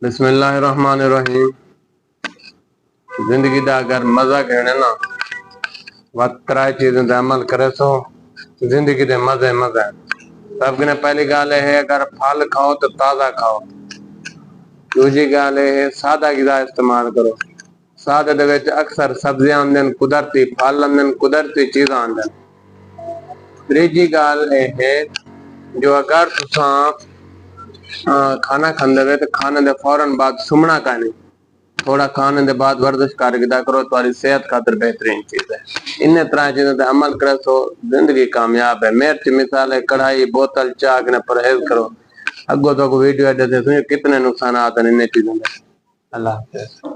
बिस्मिल्लाहिर्रहमानिर्रहीम। जिंदगी दा अगर मजा कहने ना वक्त त्राई चीजें ते अमल करे सो जिंदगी दे मजे मजे। सब ने पहली गाल है अगर फल खाओ तो ताजा खाओ। दूसरी गाल है सादा गिज़ा इस्तेमाल करो। सादे दे विच अक्सर सब्जियां आंदन, कुदरती फल आंदन, कुदरती चीज़ां आंदन। तीजी गाल है जो अगर तुसा खाना खांदे वे तो खाने दे फौरन बाद सुमना का नहीं, थोड़ा खाने के बाद वर्जिश कर गिदा करो, तुम्हारी सेहत खातर बेहतरीन चीज है। इन तरह चीजों पर अमल करे तो जिंदगी कामयाब है। मिर्च मिसाल है, कढ़ाई, बोतल, चाह ने परहेज करो। अगो तो वीडियो कितने नुकसान आते हैं इन चीजों में। अल्लाह हाफिज़।